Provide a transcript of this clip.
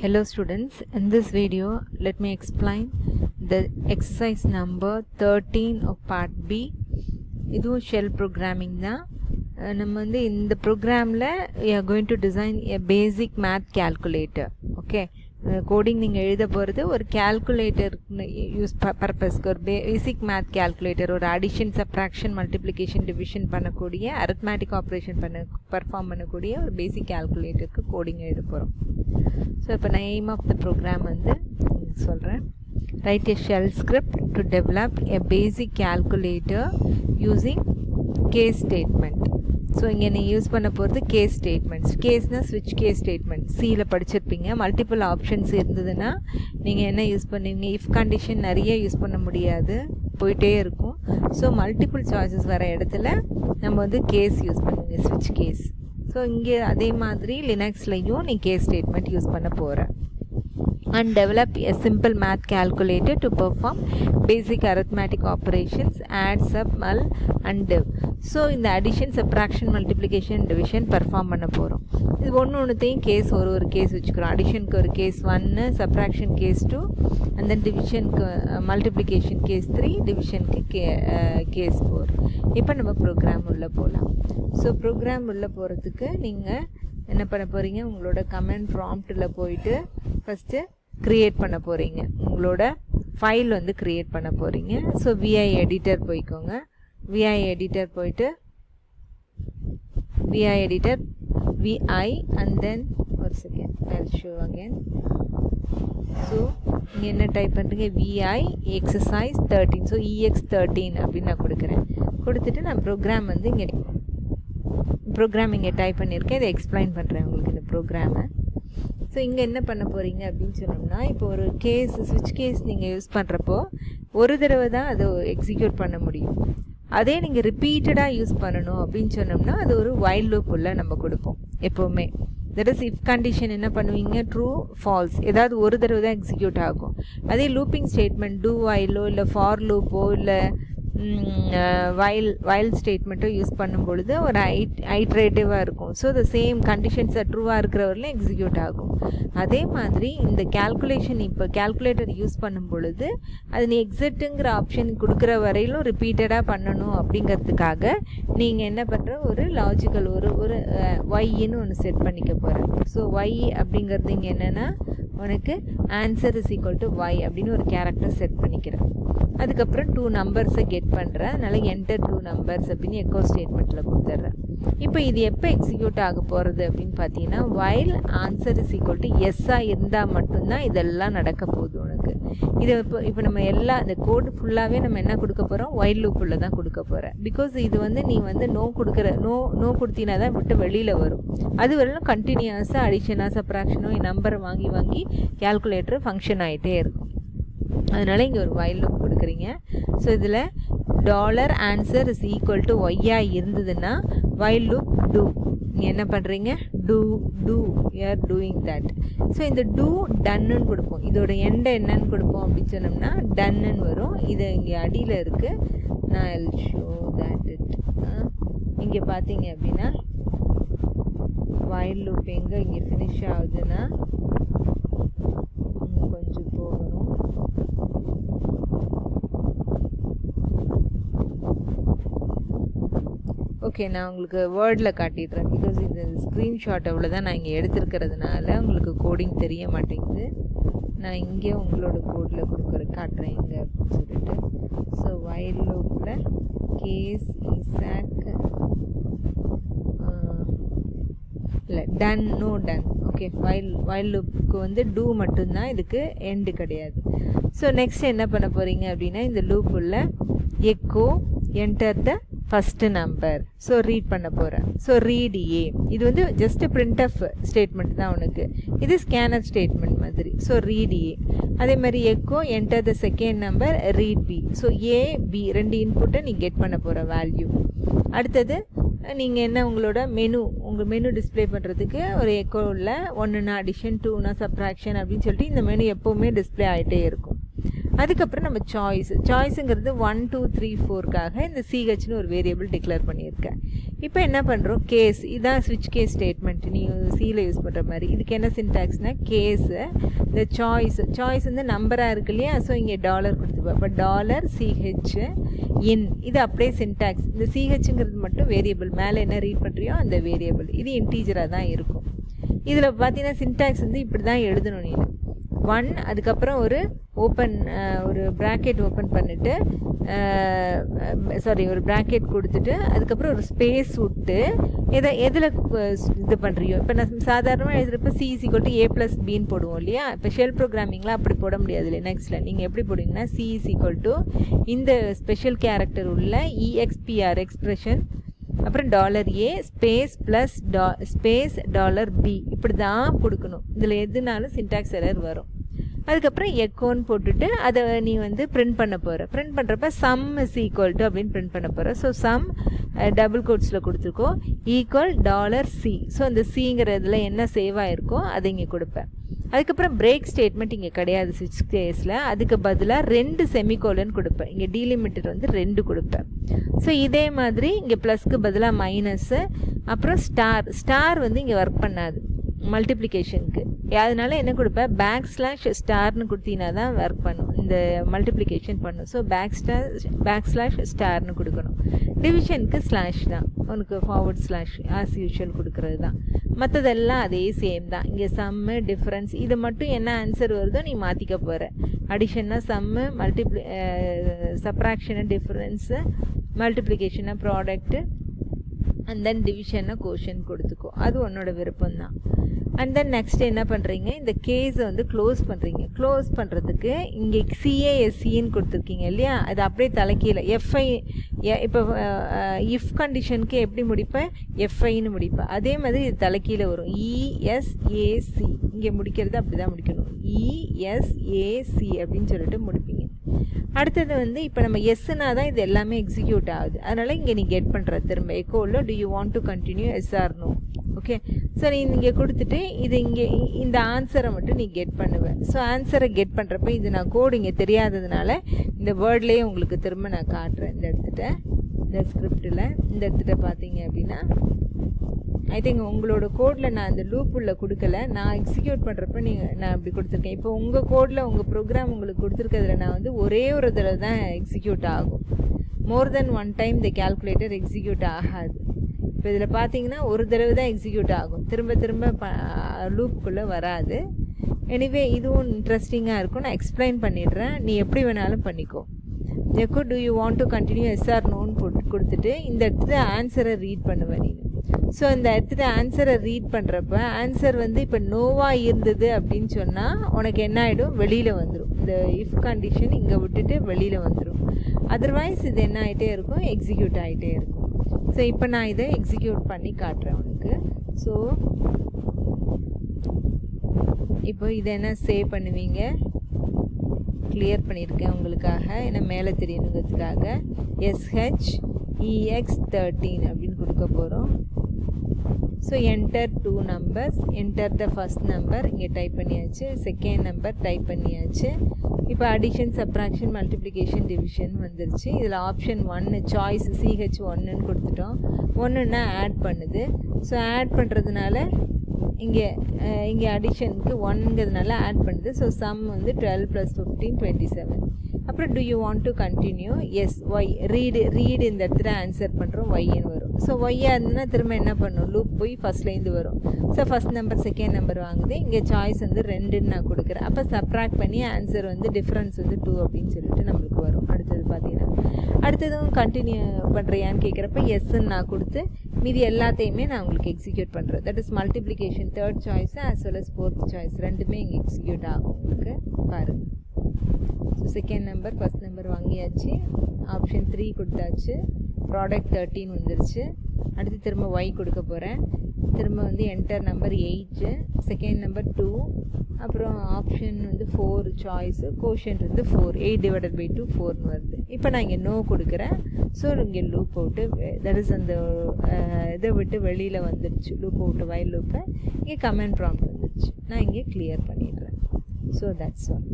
Hello students, in this video let me explain the exercise number 13 of part B. இதுவும் shell programming தான். நம்ம வந்து இந்த ப்ரோக்ராமில் we are going to design a basic math calculator. Okay, coding நீங்கள் எழுத போகிறது ஒரு கேல்குலேட்டர் யூஸ் பர்பஸ்க்கு ஒரு பேசிக் மேத் கேல்குலேட்டர், ஒரு அடிஷன் சப்ராக்ஷன் மல்டிப்ளிகேஷன் டிவிஷன் பண்ணக்கூடிய அரித்மேட்டிக் ஆப்ரேஷன் பர்ஃபார்ம் பண்ணக்கூடிய ஒரு பேசிக் கேல்குலேட்டருக்கு கோடிங் எழுத போகிறோம். ஸோ இப்போ நான் எய்ம் ஆஃப் த ப்ரோக்ராம் வந்து சொல்கிறேன். Write a shell script to develop a basic calculator using case statement. So இங்கே நீங்கள் யூஸ் பண்ண போகிறது கேஸ் ஸ்டேட்மெண்ட்ஸ். கேஸ்னால் ஸ்விட்ச் கேஸ் ஸ்டேட்மெண்ட் சியில் படிச்சிருப்பீங்க. மல்டிபிள் ஆப்ஷன்ஸ் இருந்ததுன்னா நீங்கள் என்ன யூஸ் பண்ணுவீங்க? இஃப் கண்டிஷன் நிறைய யூஸ் பண்ண முடியாது, போயிட்டே இருக்கும். ஸோ மல்டிபிள் சாய்ஸஸ் வர இடத்துல நம்ம வந்து கேஸ் யூஸ் பண்ணுவீங்க, ஸ்விட்ச் கேஸ். ஸோ இங்கே அதே மாதிரி லினக்ஸ்லையும் நீ கேஸ் ஸ்டேட்மெண்ட் யூஸ் பண்ண போகிற. And develop a simple math calculator to perform basic arithmetic operations, add, sub, mul and div. So இந்த addition, subtraction, multiplication, division perform பண்ண போகிறோம். இது ஒன்றுத்தையும் கேஸ் ஒரு கேஸ் வச்சுக்கிறோம். அடிஷனுக்கு ஒரு case 1, subtraction case 2, and then டிவிஷனுக்கு மல்டிப்ளிகேஷன் கேஸ் 3, டிவிஷனுக்கு கேஸ் 4. இப்போ நம்ம ப்ரோக்ராம் உள்ளே போகலாம். ஸோ ப்ரோக்ராம் உள்ளே போகிறதுக்கு நீங்கள் என்ன பண்ண போகிறீங்க? உங்களோட கமெண்ட் ப்ராம்ப்டில் போயிட்டு ஃபஸ்ட்டு க்ரியேட் பண்ண போகிறீங்க. உங்களோட ஃபைல் வந்து க்ரியேட் பண்ண போகிறீங்க. ஸோ விஐ எடிட்டர் போய்க்கோங்க. விஐ எடிட்டர் போயிட்டு VI editor VI and then ஒரு second I'll show again. So இங்கே என்ன டைப் பண்ணுறீங்க? VI exercise 13. ஸோ EX13 அப்படின்னு நான் கொடுக்குறேன். கொடுத்துட்டு நான் ப்ரோக்ராம் வந்து இங்கே டைப் பண்ணியிருக்கேன். இதை எக்ஸ்பிளைன் பண்ணுறேன் உங்களுக்கு இந்த ப்ரோக்ராமை. ஸோ இங்கே என்ன பண்ண போகிறீங்க அப்படின்னு சொன்னோம்னா, இப்போ ஒரு கேஸ் ஸ்விட்ச் கேஸ் நீங்கள் யூஸ் பண்ணுறப்போ ஒரு தடவை தான் அதை எக்ஸிக்யூட் பண்ண முடியும். அதே நீங்கள் ரிப்பீட்டடாக யூஸ் பண்ணணும் அப்படின்னு சொன்னோம்னா அது ஒரு வைல் லூப் உள்ள நம்ம கொடுப்போம் எப்போவுமே. தட் இஸ் இஃப் கண்டிஷன் என்ன பண்ணுவீங்க? ட்ரூ ஃபால்ஸ், ஏதாவது ஒரு தடவை தான் எக்ஸிக்யூட் ஆகும். அதே லூப்பிங் ஸ்டேட்மெண்ட் டூ வைலோ இல்லை ஃபார் லூப்போ இல்லை வைல் ஸ்டேட்மெண்ட்டோ யூஸ் பண்ணும் பொழுது ஒரு ஐட்ரேட்டிவாக இருக்கும். ஸோ த சேம் கண்டிஷன்ஸ் ட்ரூவாக இருக்கிறவரில் எக்ஸிக்யூட் ஆகும். அதே மாதிரி இந்த கேல்குலேஷன் இப்போ கேல்குலேட்டர் யூஸ் பண்ணும் பொழுது அது நீ எக்ஸிட்டுங்கிற ஆப்ஷன் கொடுக்குற வரையிலும் ரிப்பீட்டடாக பண்ணணும். அப்படிங்கிறதுக்காக நீங்கள் என்ன பண்ணுற, ஒரு லாஜிக்கல் ஒரு ஒய்ன்னு ஒன்று செட் பண்ணிக்க போகிறேன். ஸோ ஒய் அப்படிங்கிறது இங்கே என்னென்னா உனக்கு answer is equal to Y அப்படின்னு ஒரு கேரக்டர் செட் பண்ணிக்கிறேன். அதுக்கப்புறம் 2 நம்பர்ஸை கெட் பண்ணுறேன். அதனால் என்டர் 2 நம்பர்ஸ் அப்படின்னு எக்கோ ஸ்டேட்மெண்ட்டில் கொடுத்துட்றேன். இப்போ இது எப்போ எக்ஸிக்யூட் ஆக போகிறது அப்படின்னு பார்த்தீங்கன்னா, while answer is equal to எஸ்ஸாக இருந்தால் மட்டும்தான் இதெல்லாம் நடக்க போகுது உனக்கு. இதை இப்போ நம்ம இந்த கோடு ஃபுல்லாகவே நம்ம என்ன கொடுக்க போகிறோம்? வைல் லூப்புள்ள தான் கொடுக்க போகிறேன். பிகாஸ் இது வந்து நீ வந்து நோ கொடுத்தினா தான் விட்டு வெளியில் வரும். அது வரலாம் கண்டினியூஸாக அடிஷனாக சப்ராக்ஷனோ நம்பரை வாங்கி கேல்குலேட்டர் ஃபங்க்ஷன் ஆகிட்டே இருக்கும். அதனால் இங்கே ஒரு வைல் லூப் கொடுக்குறீங்க. ஸோ இதில் $answer is equal to ஒய்யாக இருந்ததுன்னா வைல் லூப் டூ. நீங்கள் என்ன பண்ணுறீங்க? Do you are doing that. So இந்த டூ டன்னு கொடுப்போம். இதோட எண்டை என்னன்னு கொடுப்போம் அப்படின்னு சொன்னோம்னா டன்னு வரும். இது இங்கே அடியில் இருக்குது. நான் I'll show that it. இங்கே பார்த்தீங்க அப்படின்னா வைல் லூப் எங்கே இங்கே ஃபினிஷ் ஆகுதுன்னா கொஞ்சம் போகணும். ஓகே, நான் உங்களுக்கு வேர்டில் காட்டிடுறேன். பிகாஸ் இது ஸ்க்ரீன்ஷாட் அவ்வளோதான் நான் இங்கே எடுத்துருக்கிறதுனால உங்களுக்கு கோடிங் தெரிய மாட்டேங்குது. நான் இங்கே உங்களோட கோடில் காட்டுறேன் இங்கே அப்படின்னு சொல்லிட்டு. ஸோ வைல் லூப்பில் கேஸ் இசாக் இல்லை done, no done. Okay, while லூப்புக்கு வந்து டூ மட்டும்தான், இதுக்கு எண்டு கிடையாது. ஸோ நெக்ஸ்ட் என்ன பண்ண போகிறீங்க அப்படின்னா, இந்த லூப் உள்ள echo enter the first number. So read பண்ண போகிறேன். So read A. இது வந்து ஜஸ்ட் பிரிண்ட் ஆஃப் ஸ்டேட்மெண்ட் தான் உனக்கு. இது ஸ்கேனர் ஸ்டேட்மெண்ட் மாதிரி. So read A. அதே மாதிரி echo enter the second number, read B. So A B 2 இன்புட்டை நீ கெட் பண்ண போகிற வேல்யூ. அடுத்தது நீங்கள் என்ன உங்களோட உங்கள் மெனு டிஸ்பிளே பண்ணுறதுக்கு ஒரு எக்கோவில் 1னா அடிஷன், 2னா சப்ராக்ஷன் அப்படின்னு சொல்லிட்டு இந்த மெனு எப்போவுமே டிஸ்பிளே ஆகிட்டே இருக்கும். அதுக்கப்புறம் நம்ம சாய்ஸுங்கிறது 1 2 3 4க்காக இந்த சிஹெச்னு ஒரு வேரியபிள் டிக்ளேர் பண்ணியிருக்கேன். இப்போ என்ன பண்ணுறோம், கேஸ் இதான் ஸ்விட்ச் கேஸ் ஸ்டேட்மெண்ட் நீங்கள் சியில் யூஸ் பண்ணுற மாதிரி. இதுக்கு என்ன சின்டாக்ஸ்னால் கேஸு இந்த சாய்ஸ் வந்து நம்பராக இருக்கு இல்லையா, ஸோ இங்கே டாலர் கொடுத்துப்போம். இப்போ டாலர் சிஹெச் இன் இது அப்படியே சின்டாக்ஸ். இந்த சிஹெச்ங்கிறது மட்டும் வேரியபிள், மேலே என்ன ரீட் பண்ணுறியோ அந்த வேரியபிள், இது இன்டீஜராக தான் இருக்கும். இதில் பார்த்தீங்கன்னா சின்டாக்ஸ் வந்து இப்படி தான் எழுதணும். நீ 1 அதுக்கப்புறம் ஒரு ப்ராக்கெட் ஓப்பன் பண்ணிவிட்டு ஒரு ப்ராக்கெட் கொடுத்துட்டு அதுக்கப்புறம் ஒரு ஸ்பேஸ் விட்டு எதில் இது பண்ணுறியோ. இப்போ நான் சாதாரணமாக எழுதுகிறப்ப C=A+Bன்னு போடுவோம் இல்லையா. இப்போ ஷெல் ப்ரோக்ராமிங்லாம் அப்படி போட முடியாது இல்லை. நெக்ஸ்ட்டில் நீங்கள் எப்படி போடுவீங்கன்னா C= இந்த ஸ்பெஷல் கேரக்டர் உள்ள EXPR எக்ஸ்ப்ரெஷன் அப்புறம் $A space plus space $B இப்படி தான் கொடுக்கணும். இதில் எதுனாலும் சின்டாக்ஸ் எரர் வரும். அதுக்கப்புறம் எக்கோன்னு போட்டுட்டு அதை நீ வந்து பிரிண்ட் பண்ண போகிற. பிரிண்ட் பண்ணுறப்ப சம் இஸ் ஈக்குவல் டு அப்படின்னு பிரிண்ட் பண்ண போகிற. ஸோ சம் டபுள் கோட்ஸில் கொடுத்துருக்கோம் ஈக்குவல் $C. ஸோ அந்த சிங்கிறதுல என்ன சேவ் ஆகிருக்கோ அதை இங்கே கொடுப்பேன். அதுக்கப்புறம் பிரேக் ஸ்டேட்மெண்ட் இங்கே கிடையாது ஸ்விட்ச் கேஸில். அதுக்கு பதிலாக 2 செமிகோலன் கொடுப்பேன். இங்கே டீலிமிட்டர் வந்து 2 கொடுப்பேன். ஸோ இதே மாதிரி இங்கே ப்ளஸ்க்கு பதிலாக மைனஸ்ஸு அப்புறம் ஸ்டார் வந்து இங்கே ஒர்க் பண்ணாது மல்டிப்ளிகேஷனுக்கு. அதனால என்ன கொடுப்பேன், \** கொடுத்தீங்கன்னா தான் ஒர்க் பண்ணும், இந்த மல்டிப்ளிகேஷன் பண்ணும். ஸோ \** கொடுக்கணும். டிவிஷனுக்கு ஸ்லாஷ் தான், உனக்கு ஃபார்வர்ட் ஸ்லாஷ் ஆஸ் யூஷுவல் கொடுக்கறது தான். மற்றதெல்லாம் அதே சேம் தான். இங்கே சம்மு டிஃப்ரென்ஸ் இது மட்டும் என்ன ஆன்சர் வருதோ நீ மாற்றிக்க போகிற. அடிஷன்னா சம்மு, சப்ராக்ஷனை டிஃப்ரென்ஸு, மல்டிப்ளிகேஷனை ப்ராடக்ட்டு, அண்ட் தென் டிவிஷனை கோஷன் கொடுத்துக்கோ. அது உன்னோட விருப்பம் தான். அண்ட் தென் நெக்ஸ்ட் என்ன பண்ணுறீங்க, இந்த கேஸை வந்து க்ளோஸ் பண்ணுறீங்க. க்ளோஸ் பண்ணுறதுக்கு இங்கே CASCன்னு கொடுத்துருக்கீங்க இல்லையா, அது அப்படியே தலைக்கீழே FI. இப்போ இஃப் கண்டிஷனுக்கு எப்படி முடிப்பேன், FIன்னு முடிப்பேன். அதே மாதிரி இது தலைக்கீழே வரும் ESAC. இங்கே முடிக்கிறது அப்படி தான் முடிக்கணும், ESAC அப்படின்னு சொல்லிட்டு முடிப்பீங்க. அடுத்தது வந்து இப்போ நம்ம எஸ்னா தான் இது எல்லாமே எக்ஸிக்யூட் ஆகுது. அதனால் இங்கே நீ கெட் பண்ணுற திரும்ப எக்கோவில் do you want to continue yes or no. Okay, so நீ இங்கே கொடுத்துட்டு இது இங்கே இந்த ஆன்சரை மட்டும் நீ கெட் பண்ணுவேன். ஸோ ஆன்சரை கெட் பண்ணுறப்ப இது நான் கோடு இங்கே தெரியாததுனால இந்த வேர்ட்லேயே உங்களுக்கு திரும்ப நான் காட்டுறேன். இந்த ஸ்கிரிப்டில் இந்த இடத்துல பார்த்தீங்க அப்படின்னா ஐ திங்க் உங்களோட கோடில் நான் இந்த லூப் உள்ள கொடுக்கல, நான் எக்ஸிக்யூட் பண்ணுறப்ப நான் இப்படி கொடுத்துருக்கேன். இப்போ உங்கள் கோடில் உங்கள் ப்ரோக்ராம் உங்களுக்கு கொடுத்துருக்கிறதுல நான் வந்து ஒரே ஒரு தடவை தான் எக்ஸிக்யூட் ஆகும். மோர் தென் 1 டைம் இந்த கேல்குலேட்டர் எக்ஸிக்யூட் ஆகாது. இப்போ இதில் பார்த்தீங்கன்னா ஒரு தடவை தான் எக்ஸிக்யூட் ஆகும், திரும்ப லூப்புக்குள்ளே வராது. எனிவே இதுவும் இன்ட்ரெஸ்டிங்காக இருக்கும், நான் எக்ஸ்பிளைன் பண்ணிடுறேன், நீ எப்படி வேணாலும் பண்ணிக்கோ. Echo do you want to continue yes or noன்னு கொடுத்துட்டு இந்த இடத்துல ஆன்சரை ரீட் பண்ணுவேன் நீ. ஸோ இந்த இடத்துல ஆன்சரை ரீட் பண்ணுறப்ப ஆன்சர் வந்து இப்போ நோவாக இருந்தது அப்படின்னு சொன்னால் உனக்கு என்ன ஆகிடும், வெளியில் வந்துடும். இந்த இஃப் கண்டிஷன் இங்கே விட்டுட்டு வெளியில் வந்துடும். அதர்வைஸ் இது என்ன ஆகிட்டே இருக்கும், எக்ஸிக்யூட் ஆகிட்டே இருக்கும். ஸோ இப்போ நான் இதை எக்ஸிக்யூட் பண்ணி காட்டுறேன் உனக்கு. ஸோ இப்போ இதை என்ன சேவ் பண்ணுவீங்க, கிளியர் பண்ணியிருக்கேன் உங்களுக்காக, ஏன்னா மேலே தெரியணுங்கிறதுக்காக. SHEX13 அப்படின்னு கொடுக்க போகிறோம். So enter 2 numbers, enter the first number இங்கே டைப் பண்ணியாச்சு, செகண்ட் நம்பர் டைப் பண்ணியாச்சு. இப்போ அடிஷன், சப்ராக்ஷன், மல்டிப்ளிகேஷன், டிவிஷன் வந்துருச்சு. இதில் ஆப்ஷன் 1 சாய்ஸ் CH1ன்னு கொடுத்துட்டோம். 1ன்னா ஆட் பண்ணுது. ஸோ ஆட் பண்ணுறதுனால இங்கே அடிஷனுக்கு 1ங்கிறதுனால ஆட் பண்ணுது. ஸோ சம் வந்து 12 + 15 27. அப்புறம் do you want to continue yes y read இந்த இடத்துல ஆன்சர் பண்ணுறோம், ஒய்ன்னு வரும். ஸோ ஒய்யாக இருந்ததுன்னா திரும்ப என்ன பண்ணும், லூப் போய் ஃபஸ்ட்லேருந்து வரும். So first number second number வாங்குது. இங்கே சாய்ஸ் வந்து 2ன்னு நான் கொடுக்குறேன். அப்போ சப்ராக்ட் பண்ணி ஆன்சர் வந்து டிஃப்ரென்ஸ் வந்து 2 அப்படின்னு சொல்லிட்டு நம்மளுக்கு வரும். அடுத்தது பார்த்தீங்கன்னா அடுத்ததும் கண்டினியூ பண்ணுறியான்னு கேட்குறப்ப எஸ்ன்னு நான் கொடுத்து மீதி எல்லாத்தையுமே நான் உங்களுக்கு எக்ஸிக்யூட் பண்ணுறேன். That is multiplication 3rd choice as well as 4th choice ரெண்டுமே இங்கே எக்ஸிக்யூட் ஆகும் உங்களுக்கு பாருங்கள். So second number first number வாங்கியாச்சு, ஆப்ஷன் 3 கொடுத்தாச்சு, ப்ராடக்ட் 13 வந்துருச்சு. அடுத்து திரும்ப ஒய் கொடுக்க போகிறேன். திரும்ப வந்து என்டர் நம்பர் 8, செகண்ட் நம்பர் 2, அப்புறம் ஆப்ஷன் வந்து 4 சாய்ஸு, கோஷன்ட் வந்து 4, 8/2 4ன்னு வருது. இப்போ நான் இங்கே நோ கொடுக்குறேன். ஸோ இங்கே லூப் அவுட்டு தட் இஸ் அந்த இதை விட்டு வெளியில் வந்துடுச்சு, லூப் அவுட்டு வைல் லூப்பை. இங்கே கமெண்ட் ப்ராம்ப்ட் வந்துடுச்சு, நான் இங்கே கிளியர் பண்ணிடுறேன். So that's all.